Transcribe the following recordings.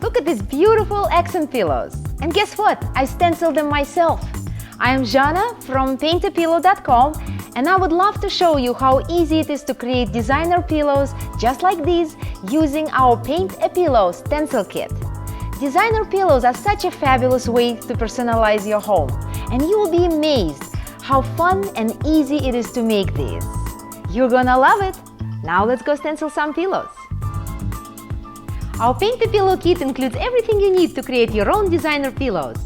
Look at these beautiful accent pillows. And guess what? I stenciled them myself. I am Jana from paintapillow.com, and I would love to show you how easy it is to create designer pillows just like these using our Paint a Pillow stencil kit. Designer pillows are such a fabulous way to personalize your home, and you will be amazed how fun and easy it is to make these. You're gonna love it! Now let's go stencil some pillows. Our Paint a Pillow kit includes everything you need to create your own designer pillows.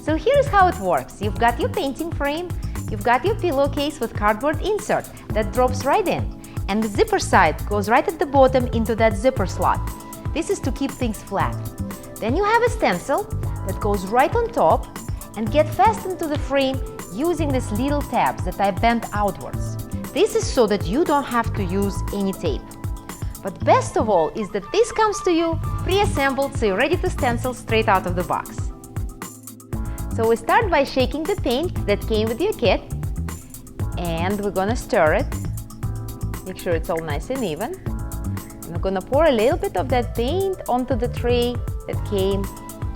So here's how it works. You've got your painting frame, you've got your pillowcase with cardboard insert that drops right in, and the zipper side goes right at the bottom into that zipper slot. This is to keep things flat. Then you have a stencil that goes right on top and get fastened to the frame using these little tabs that I bent outwards. This is so that you don't have to use any tape. But best of all is that this comes to you pre-assembled, so you're ready to stencil straight out of the box. So we start by shaking the paint that came with your kit, and we're gonna stir it. Make sure it's all nice and even. And we're gonna pour a little bit of that paint onto the tray that came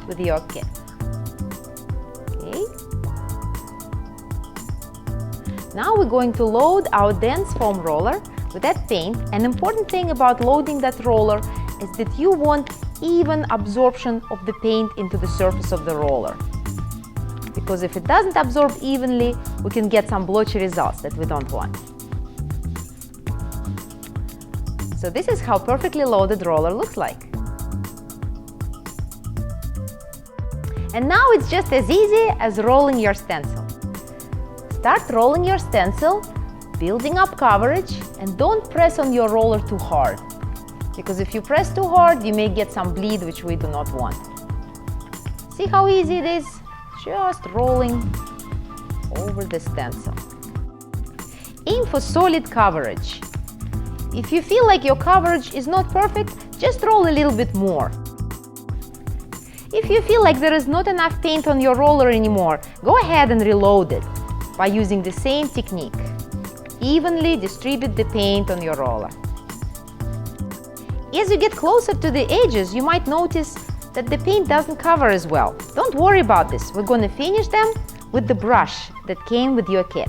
with your kit. Okay. Now we're going to load our dense foam roller with that paint. An important thing about loading that roller is that you want even absorption of the paint into the surface of the roller. Because if it doesn't absorb evenly, we can get some blotchy results that we don't want. So this is how perfectly loaded roller looks like. And now it's just as easy as rolling your stencil. Start rolling your stencil, building up coverage, and don't press on your roller too hard, because if you press too hard, you may get some bleed, which we do not want. See how easy it is? Just rolling over the stencil. Aim for solid coverage. If you feel like your coverage is not perfect, just roll a little bit more. If you feel like there is not enough paint on your roller anymore, go ahead and reload it by using the same technique. Evenly distribute the paint on your roller. As you get closer to the edges, you might notice that the paint doesn't cover as well. Don't worry about this. We're going to finish them with the brush that came with your kit.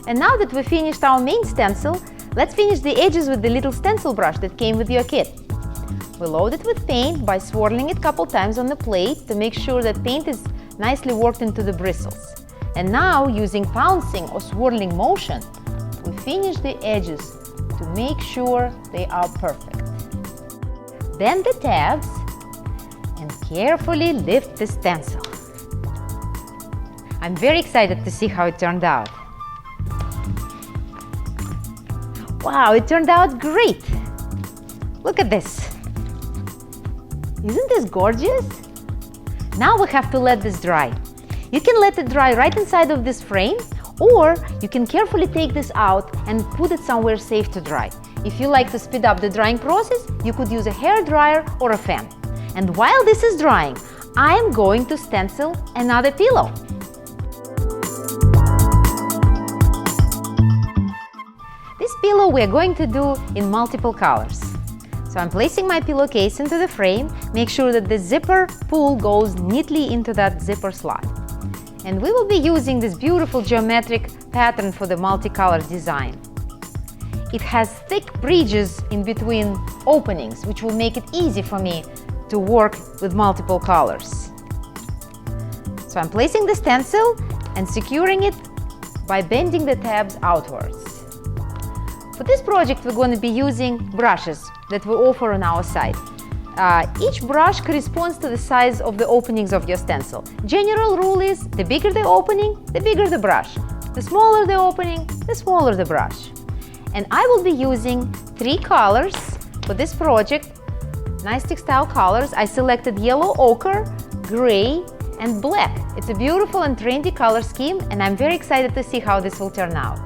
And now that we finished our main stencil, let's finish the edges with the little stencil brush that came with your kit. We load it with paint by swirling it a couple times on the plate to make sure that paint is nicely worked into the bristles. And now, using pouncing or swirling motion, we finish the edges to make sure they are perfect. Bend the tabs and carefully lift the stencil. I'm very excited to see how it turned out. Wow, it turned out great! Look at this! Isn't this gorgeous? Now we have to let this dry. You can let it dry right inside of this frame, or you can carefully take this out and put it somewhere safe to dry. If you like to speed up the drying process, you could use a hair dryer or a fan. And while this is drying, I am going to stencil another pillow. This pillow we are going to do in multiple colors. So I'm placing my pillowcase into the frame. Make sure that the zipper pull goes neatly into that zipper slot. And we will be using this beautiful geometric pattern for the multicolored design. It has thick bridges in between openings, which will make it easy for me to work with multiple colors. So I'm placing the stencil and securing it by bending the tabs outwards. For this project, we're going to be using brushes that we offer on our site. Each brush corresponds to the size of the openings of your stencil. General rule is, the bigger the opening, the bigger the brush. The smaller the opening, the smaller the brush. And I will be using 3 colors for this project, nice textile colors. I selected yellow ochre, gray, and black. It's a beautiful and trendy color scheme, and I'm very excited to see how this will turn out.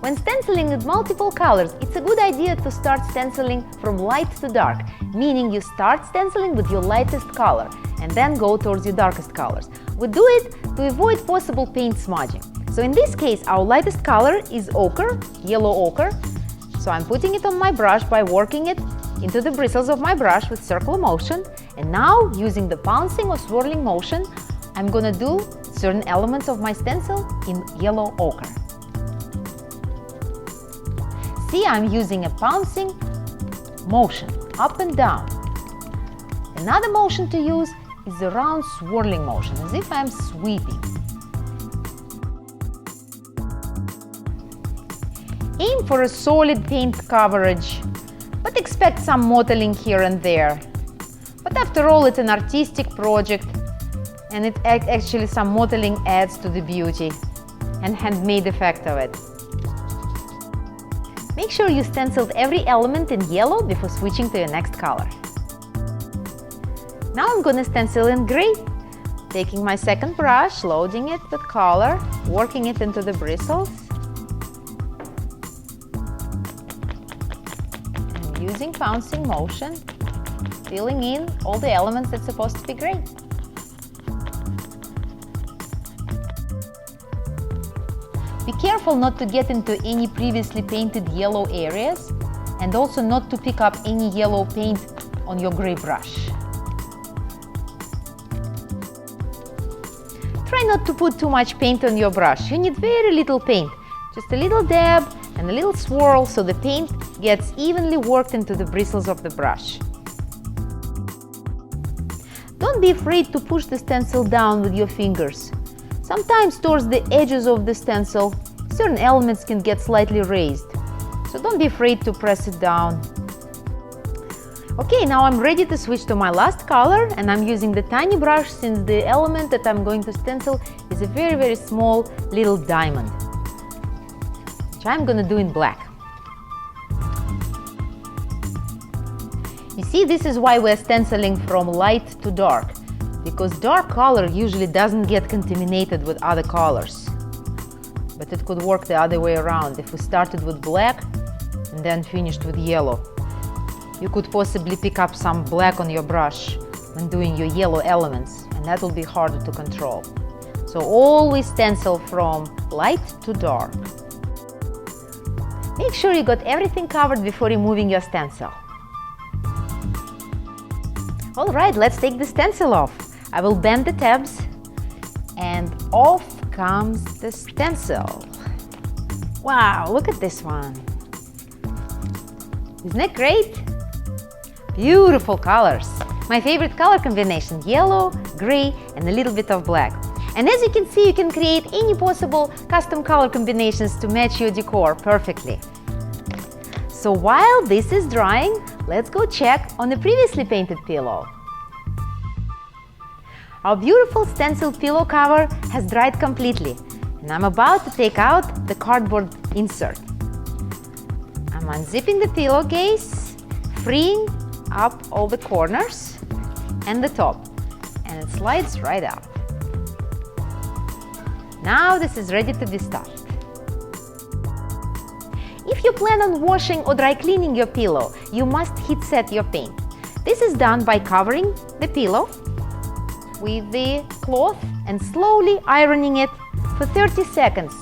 When stenciling with multiple colors, it's a good idea to start stenciling from light to dark, meaning you start stenciling with your lightest color and then go towards your darkest colors. We do it to avoid possible paint smudging. So in this case, our lightest color is ochre, yellow ochre. So I'm putting it on my brush by working it into the bristles of my brush with circular motion. And now, using the pouncing or swirling motion, I'm gonna do certain elements of my stencil in yellow ochre. See, I'm using a pouncing motion, up and down. Another motion to use is the round swirling motion, as if I'm sweeping. Aim for a solid paint coverage, but expect some mottling here and there. But after all, it's an artistic project, and actually some mottling adds to the beauty and handmade effect of it. Make sure you stenciled every element in yellow before switching to your next color. Now I'm going to stencil in gray, taking my second brush, loading it with color, working it into the bristles, and using pouncing motion, filling in all the elements that's supposed to be gray. Be careful not to get into any previously painted yellow areas, and also not to pick up any yellow paint on your gray brush. Try not to put too much paint on your brush. You need very little paint, just a little dab and a little swirl so the paint gets evenly worked into the bristles of the brush. Don't be afraid to push the stencil down with your fingers. Sometimes towards the edges of the stencil, certain elements can get slightly raised, so don't be afraid to press it down. Okay, now I'm ready to switch to my last color, and I'm using the tiny brush since the element that I'm going to stencil is a very small little diamond, which I'm going to do in black. You see, this is why we're stenciling from light to dark, because dark color usually doesn't get contaminated with other colors. But it could work the other way around. If we started with black and then finished with yellow, you could possibly pick up some black on your brush when doing your yellow elements, and that will be harder to control. So always stencil from light to dark. Make sure you got everything covered before removing your stencil. Alright, let's take the stencil off. I will bend the tabs, and off comes the stencil. Wow, look at this one. Isn't it great? Beautiful colors. My favorite color combination: yellow, gray, and a little bit of black. And as you can see, you can create any possible custom color combinations to match your decor perfectly. So while this is drying, let's go check on the previously painted pillow. Our beautiful stencil pillow cover has dried completely, and I'm about to take out the cardboard insert. I'm unzipping the pillowcase, freeing up all the corners and the top, and it slides right out. Now this is ready to be stuffed. If you plan on washing or dry cleaning your pillow, you must heat set your paint. This is done by covering the pillow with the cloth and slowly ironing it for 30 seconds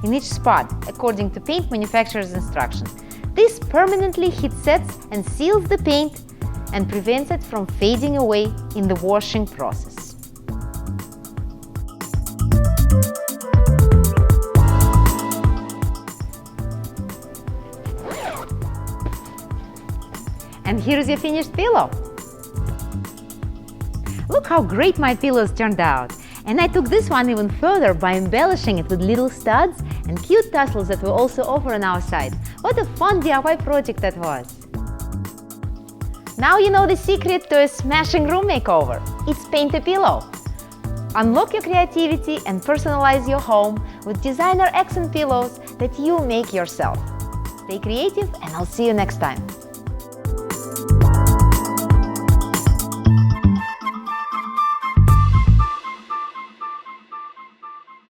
in each spot, according to paint manufacturer's instructions. This permanently heat sets and seals the paint and prevents it from fading away in the washing process. And here's your finished pillow. Look how great my pillows turned out. And I took this one even further by embellishing it with little studs and cute tassels that we also offer on our site. What a fun DIY project that was! Now you know the secret to a smashing room makeover. It's paint a pillow. Unlock your creativity and personalize your home with designer accent pillows that you make yourself. Stay creative, and I'll see you next time.